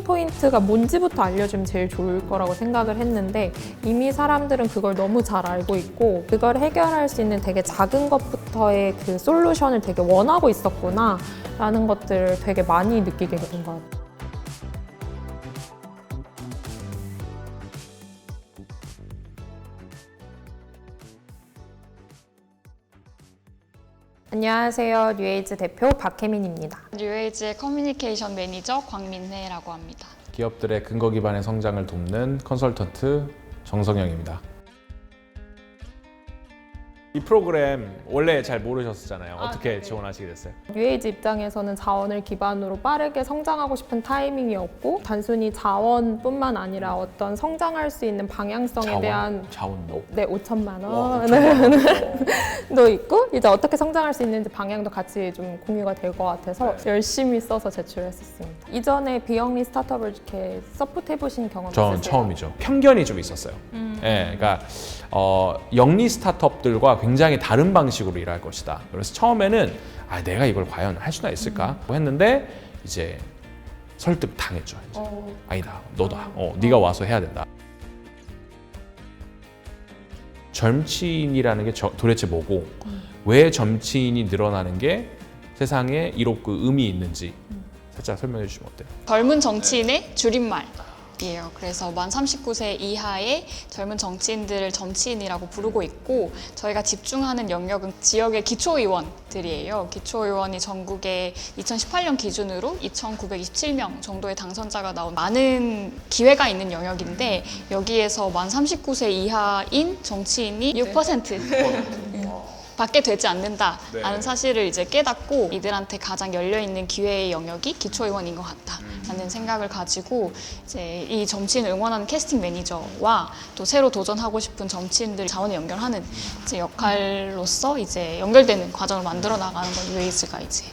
페인 포인트가 뭔지부터 알려주면 제일 좋을 거라고 생각을 했는데 이미 사람들은 그걸 너무 잘 알고 있고 그걸 해결할 수 있는 되게 작은 것부터의 그 솔루션을 되게 원하고 있었구나 라는 것들을 되게 많이 느끼게 된 것 같아요. 안녕하세요. 뉴에이즈 대표 박혜민입니다. 뉴에이즈의 커뮤니케이션 매니저 광민혜라고 합니다. 기업들의 근거 기반의 성장을 돕는 컨설턴트 정성영입니다. 이 프로그램 원래 잘 모르셨었잖아요. 어떻게 지원하시게 됐어요? 뉴에이즈 입장에서는 자원을 기반으로 빠르게 성장하고 싶은 타이밍이었고 단순히 자원뿐만 아니라 어떤 성장할 수 있는 방향성에 대한 자원도? 네, 5천만 와, 원도 있고 이제 어떻게 성장할 수 있는지 방향도 같이 좀 공유가 될 것 같아서 열심히 써서 제출했었습니다. 이전에 비영리 스타트업을 이렇게 서포트해 보신 경험 있으세요? 전 처음이죠. 편견이 좀 있었어요. 네, 그러니까 영리 스타트업들과 굉장히 다른 방식으로 일할 것이다. 그래서 처음에는 내가 이걸 과연 할 수나 있을까 했는데 이제 설득 당했죠. 이제. 아니다, 너다. 네가 와서 해야 된다. 점치인이라는 게 도대체 뭐고 왜 점치인이 늘어나는 게 세상에 이롭고 의미 있는지 살짝 설명해 주시면 어때요? 젊은 정치인의 줄임말이에요. 그래서 만 39세 이하의 젊은 정치인들을 점치인이라고 부르고 있고 저희가 집중하는 영역은 지역의 기초의원들이에요. 기초의원이 전국에 2018년 기준으로 2,927명 정도의 당선자가 나온 많은 기회가 있는 영역인데 여기에서 만 39세 이하인 정치인이 6% 받게 되지 않는다라는 사실을 이제 깨닫고 이들한테 가장 열려있는 기회의 영역이 기초의원인 것 같다라는 생각을 가지고 이제 이 정치인을 응원하는 캐스팅 매니저와 또 새로 도전하고 싶은 정치인들 자원을 연결하는 이제 역할로서 이제 연결되는 과정을 만들어 나가는 걸 뉴에이즈가 이제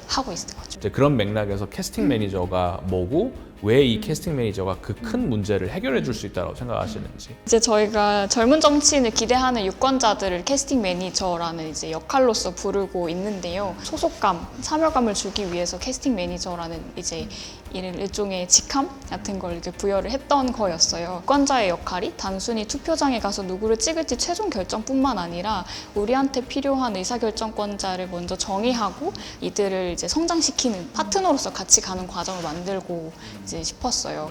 하고 있는 거죠. 이제 그런 맥락에서 캐스팅 매니저가 뭐고 왜 이 캐스팅 매니저가 그 큰 문제를 해결해 줄 수 있다고 생각하시는지. 이제 저희가 젊은 정치인을 기대하는 유권자들을 캐스팅 매니저라는 이제 역할로서 부르고 있는데요. 소속감, 참여감을 주기 위해서 캐스팅 매니저라는 이제 일종의 직함 같은 걸 이렇게 부여를 했던 거였어요. 유권자의 역할이 단순히 투표장에 가서 누구를 찍을지 최종 결정뿐만 아니라 우리한테 필요한 의사결정권자를 먼저 정의하고 이들을 이제 성장시키는 파트너로서 같이 가는 과정을 만들고 이제 싶었어요.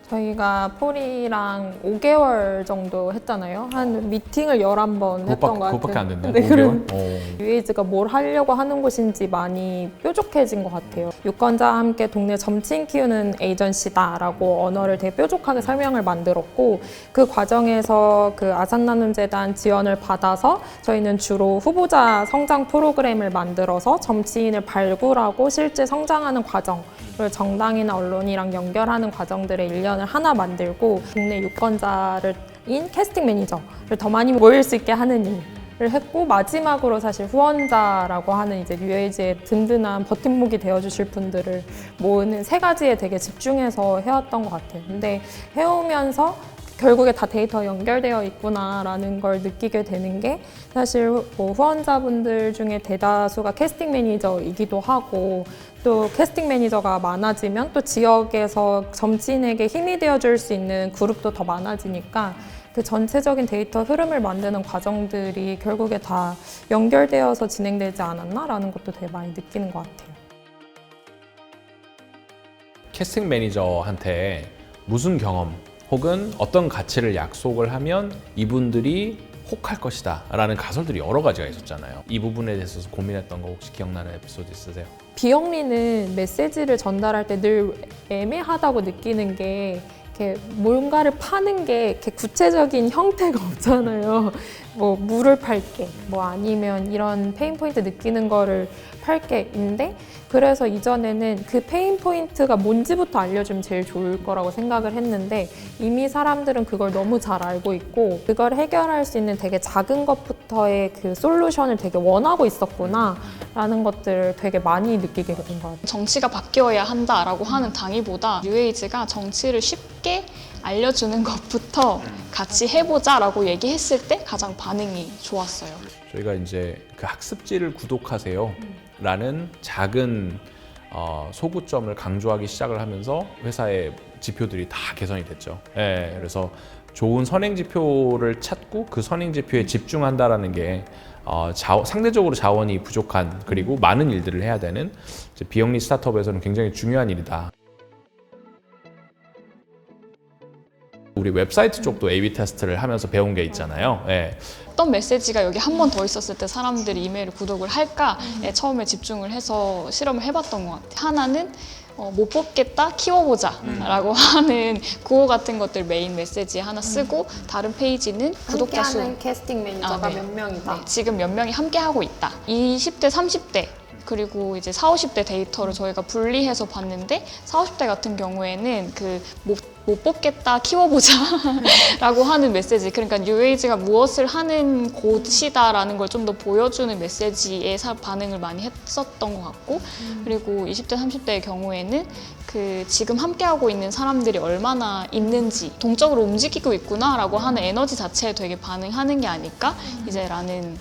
저희가 폴이랑 5개월 정도 했잖아요. 한 미팅을 11번 했던 것 같아요. 그것밖에 안 됐네. 네, 5개월? 뉴에이즈가 뭘 하려고 하는 곳인지 많이 뾰족해진 것 같아요. 유권자와 함께 동네 점치인 키우는 에이전시다라고 언어를 되게 뾰족하게 설명을 만들었고 그 과정에서 그 아산나눔재단 지원을 받아서 저희는 주로 후보자 성장 프로그램을 만들어서 점치인을 발굴하고 실제 성장하는 과정 그리고 정당이나 언론이랑 연결하는 과정들의 일련을 하나 만들고 동네 유권자인 캐스팅 매니저를 더 많이 모일 수 있게 하는 일을 했고 마지막으로 사실 후원자라고 하는 이제 뉴에이즈의 든든한 버팀목이 되어주실 분들을 모으는 세 가지에 되게 집중해서 해왔던 것 같아요. 근데 해오면서 결국에 다 데이터 연결되어 있구나라는 걸 느끼게 되는 게 사실 뭐 후원자분들 중에 대다수가 캐스팅 매니저이기도 하고 또 캐스팅 매니저가 많아지면 또 지역에서 점치인에게 힘이 되어줄 수 있는 그룹도 더 많아지니까 그 전체적인 데이터 흐름을 만드는 과정들이 결국에 다 연결되어서 진행되지 않았나라는 것도 되게 많이 느끼는 것 같아요. 캐스팅 매니저한테 무슨 경험 혹은 어떤 가치를 약속을 하면 이분들이 혹할 것이다 라는 가설들이 여러 가지가 있었잖아요. 이 부분에 대해서 고민했던 거 혹시 기억나는 에피소드 있으세요? 비영리는 메시지를 전달할 때 늘 애매하다고 느끼는 게 이렇게 뭔가를 파는 게 이렇게 구체적인 형태가 없잖아요. 뭐 물을 팔게, 뭐 아니면 이런 페인 포인트 느끼는 거를 팔게인데 그래서 이전에는 그 페인 포인트가 뭔지부터 알려주면 제일 좋을 거라고 생각을 했는데 이미 사람들은 그걸 너무 잘 알고 있고 그걸 해결할 수 있는 되게 작은 것부터의 그 솔루션을 되게 원하고 있었구나 라는 것들을 되게 많이 느끼게 된 것 같아요. 정치가 바뀌어야 한다라고 하는 당위보다 뉴에이즈가 정치를 쉽게 알려주는 것부터 같이 해보자라고 얘기했을 때 가장 반응이 좋았어요. 저희가 이제 그 학습지를 구독하세요 라는 작은 소구점을 강조하기 시작을 하면서 회사의 지표들이 다 개선이 됐죠. 예, 그래서 좋은 선행 지표를 찾고 그 선행 지표에 집중한다라는 게 상대적으로 자원이 부족한 그리고 많은 일들을 해야 되는 이제 비영리 스타트업에서는 굉장히 중요한 일이다. 우리 웹사이트 쪽도 A/B 테스트를 하면서 배운 게 있잖아요. 예. 어떤 메시지가 여기 한 번 더 있었을 때 사람들이 이메일을 구독을 할까에 처음에 집중을 해서 실험을 해봤던 것 같아요. 하나는 못 뽑겠다 키워보자 라고 하는 구호 같은 것들 메인 메시지에 하나 쓰고 다른 페이지는 구독자 수 함께하는 캐스팅 매니저가 네. 몇 명이다. 네, 지금 몇 명이 함께 하고 있다. 20대, 30대 그리고 이제 40, 50대 데이터를 저희가 분리해서 봤는데 40, 50대 같은 경우에는 그 못 뽑겠다 키워보자 라고 하는 메시지, 그러니까 뉴에이지가 무엇을 하는 곳이다라는 걸 좀 더 보여주는 메시지에 반응을 많이 했었던 것 같고, 그리고 20대, 30대의 경우에는 그 지금 함께하고 있는 사람들이 얼마나 있는지 동적으로 움직이고 있구나 라고 하는 에너지 자체에 되게 반응하는 게 아닐까 이제 라는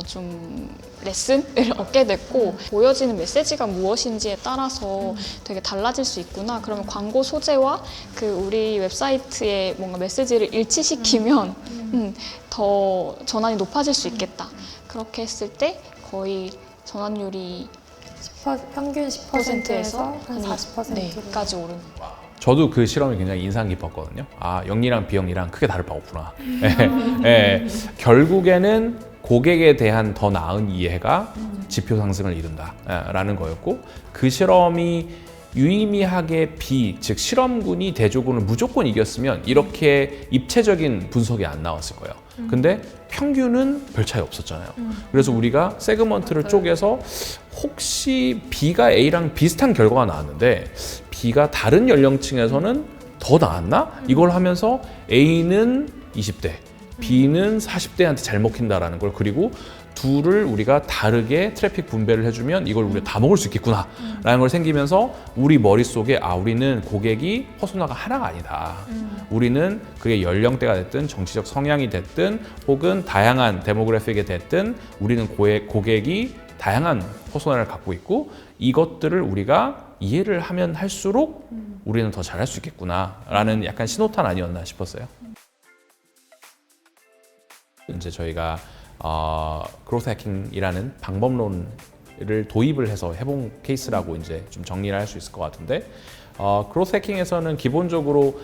좀 레슨을 얻게 됐고, 보여지는 메시지가 무엇인지에 따라서 되게 달라질 수 있구나. 그러면 광고 소재와 그 우리 웹사이트의 뭔가 메시지를 일치시키면 더 전환이 높아질 수 있겠다. 그렇게 했을 때 거의 전환율이 평균 10%에서 한 40%로. 네까지 오른. 저도 그 실험이 굉장히 인상 깊었거든요. 아, 영리랑 비영리랑 크게 다를 바 없구나. 예, 결국에는 고객에 대한 더 나은 이해가 지표 상승을 이룬다라는 거였고, 그 실험이 유의미하게 즉 실험군이 대조군을 무조건 이겼으면 이렇게 입체적인 분석이 안 나왔을 거예요. 근데 평균은 별 차이 없었잖아요. 그래서 우리가 세그먼트를 쪼개서 혹시 B가 A랑 비슷한 결과가 나왔는데 B가 다른 연령층에서는 더 나았나? 이걸 하면서 A는 20대, B는 40대한테 잘 먹힌다라는 걸, 그리고 둘을 우리가 다르게 트래픽 분배를 해주면 이걸 우리가 다 먹을 수 있겠구나 라는 걸 생기면서 우리 머릿속에 우리는 고객이 퍼소나가 하나가 아니다. 우리는 그게 연령대가 됐든 정치적 성향이 됐든 혹은 다양한 데모그래픽이 됐든 우리는 고객이 다양한 퍼소나를 갖고 있고, 이것들을 우리가 이해를 하면 할수록 우리는 더 잘할 수 있겠구나 라는 약간 신호탄 아니었나 싶었어요. 이제 저희가 그로스 해킹이라는 방법론을 도입을 해서 해본 케이스라고 이제 좀 정리를 할 수 있을 것 같은데, 그로스 해킹에서는 기본적으로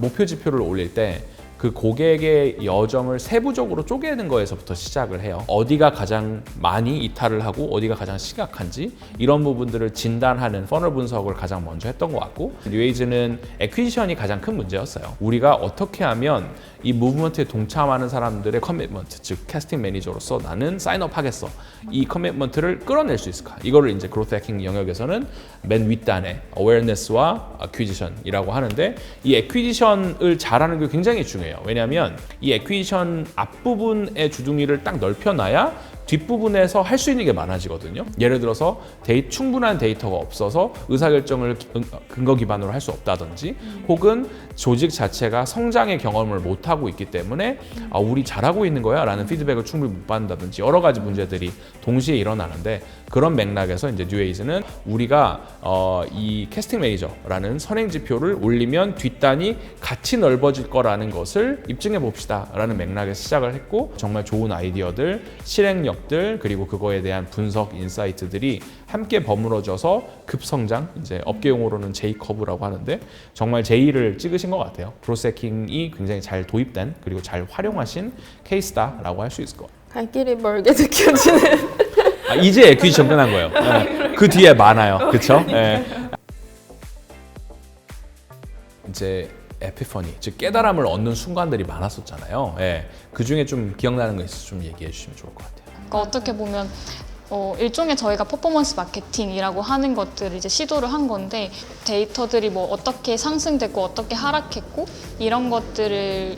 목표 지표를 올릴 때 그 고객의 여정을 세부적으로 쪼개는 거에서부터 시작을 해요. 어디가 가장 많이 이탈을 하고 어디가 가장 심각한지 이런 부분들을 진단하는 퍼널 분석을 가장 먼저 했던 것 같고, 뉴에이즈는 애퀴지션이 가장 큰 문제였어요. 우리가 어떻게 하면 이 무브먼트에 동참하는 사람들의 커미트먼트, 즉 캐스팅 매니저로서 나는 사인업 하겠어, 이 커미트먼트를 끌어낼 수 있을까? 이거를 이제 그로스 해킹 영역에서는 맨 윗단에 어웨어네스와 애퀴지션이라고 하는데, 이 애퀴지션을 잘하는 게 굉장히 중요해요. 왜냐하면 이 애퀴지션 앞부분의 주둥이를 딱 넓혀놔야 뒷부분에서 할 수 있는 게 많아지거든요. 예를 들어서 충분한 데이터가 없어서 의사결정을 근거 기반으로 할 수 없다든지, 혹은 조직 자체가 성장의 경험을 못하고 있기 때문에 우리 잘하고 있는 거야 라는 피드백을 충분히 못 받는다든지 여러 가지 문제들이 동시에 일어나는데, 그런 맥락에서 이제 뉴에이즈는 우리가 이 캐스팅 매니저라는 선행 지표를 올리면 뒷단이 같이 넓어질 거라는 것을 입증해 봅시다 라는 맥락에서 시작을 했고, 정말 좋은 아이디어들, 실행력들, 그리고 그거에 대한 분석 인사이트들이 함께 버무러져서 급성장, 이제 업계 용어로는 J커브라고 하는데 정말 J를 찍으신 것 같아요. 그로스 해킹이 굉장히 잘 도입된 그리고 잘 활용하신 케이스다라고 할 수 있을 것 같아요. 갈 길이 멀게 느껴지는. 이제 애퀴지션 끝난 거예요. 네. 그 뒤에 많아요. 그렇죠? 네. 이제 에피퍼니, 즉 깨달음을 얻는 순간들이 많았었잖아요. 네. 그 중에 좀 기억나는 거 있어서 좀 얘기해 주시면 좋을 것 같아요. 그러니까 어떻게 보면 일종의 저희가 퍼포먼스 마케팅이라고 하는 것들을 이제 시도를 한 건데, 데이터들이 뭐 어떻게 상승됐고 어떻게 하락했고 이런 것들을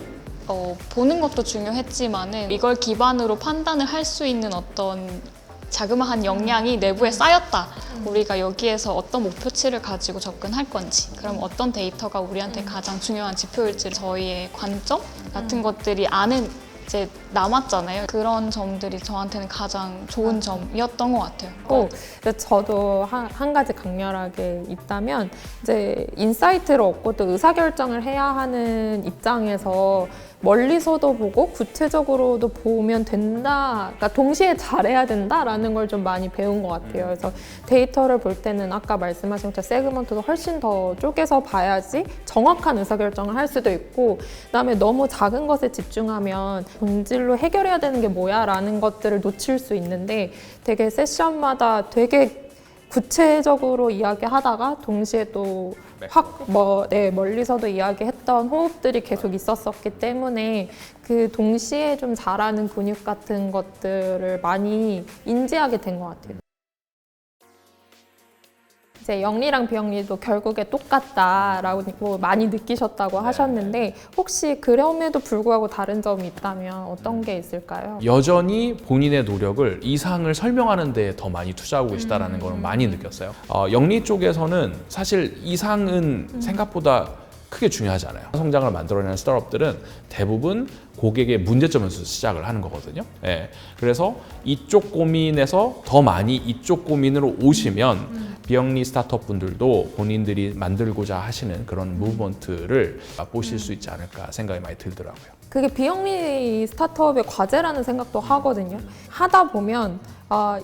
보는 것도 중요했지만은 이걸 기반으로 판단을 할 수 있는 어떤 자그마한 역량이 내부에 쌓였다. 우리가 여기에서 어떤 목표치를 가지고 접근할 건지, 그럼 어떤 데이터가 우리한테 가장 중요한 지표일지, 저희의 관점 같은 것들이 아는 이제 남았잖아요. 그런 점들이 저한테는 가장 좋은 점이었던 것 같아요. 근데 저도 한 가지 강렬하게 있다면 이제 인사이트를 얻고 또 의사결정을 해야 하는 입장에서 멀리서도 보고 구체적으로도 보면 된다, 그러니까 동시에 잘해야 된다라는 걸 좀 많이 배운 것 같아요. 그래서 데이터를 볼 때는 아까 말씀하신 것처럼 세그먼트도 훨씬 더 쪼개서 봐야지 정확한 의사결정을 할 수도 있고, 그다음에 너무 작은 것에 집중하면 본질로 해결해야 되는 게 뭐야 라는 것들을 놓칠 수 있는데, 되게 세션마다 되게 구체적으로 이야기하다가 동시에 또 멀리서도 이야기했던 호흡들이 계속 있었었기 때문에 그 동시에 좀 잘하는 근육 같은 것들을 많이 인지하게 된 것 같아요. 이제 영리랑 비영리도 결국에 똑같다라고 많이 느끼셨다고 하셨는데, 혹시 그럼에도 불구하고 다른 점이 있다면 어떤 게 있을까요? 여전히 본인의 노력을 이상을 설명하는 데에 더 많이 투자하고 계시다는 걸 많이 느꼈어요. 영리 쪽에서는 사실 이상은 생각보다 크게 중요하지 않아요. 성장을 만들어내는 스타트업들은 대부분 고객의 문제점에서 시작을 하는 거거든요. 예. 그래서 이쪽 고민에서 더 많이 이쪽 고민으로 오시면 비영리 스타트업 분들도 본인들이 만들고자 하시는 그런 무브먼트를 맛보실 수 있지 않을까 생각이 많이 들더라고요. 그게 비영리 스타트업의 과제라는 생각도 하거든요. 하다 보면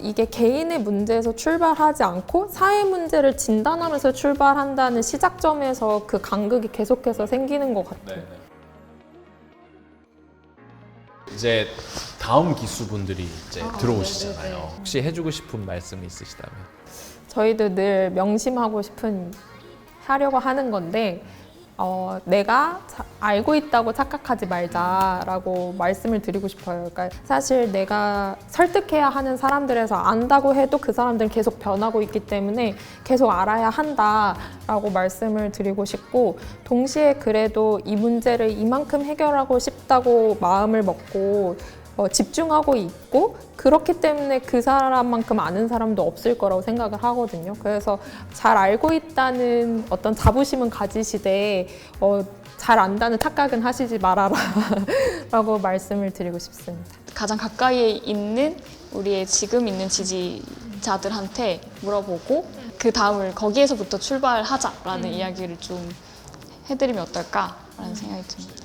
이게 개인의 문제에서 출발하지 않고 사회 문제를 진단하면서 출발한다는 시작점에서 그 간극이 계속해서 생기는 것 같아요. 이제 다음 기수분들이 이제 들어오시잖아요. 혹시 해주고 싶은 말씀이 있으시다면? 저희도 늘 명심하고 하려고 하는 건데, 내가 알고 있다고 착각하지 말자라고 말씀을 드리고 싶어요. 그러니까 사실 내가 설득해야 하는 사람들에서 안다고 해도 그 사람들은 계속 변하고 있기 때문에 계속 알아야 한다라고 말씀을 드리고 싶고, 동시에 그래도 이 문제를 이만큼 해결하고 싶다고 마음을 먹고 집중하고 있고, 그렇기 때문에 그 사람만큼 아는 사람도 없을 거라고 생각을 하거든요. 그래서 잘 알고 있다는 어떤 자부심은 가지시되 잘 안다는 착각은 하시지 말아라 라고 말씀을 드리고 싶습니다. 가장 가까이에 있는 우리의 지금 있는 지지자들한테 물어보고 그 다음을 거기에서부터 출발하자라는 이야기를 좀 해드리면 어떨까라는 생각이 듭니다.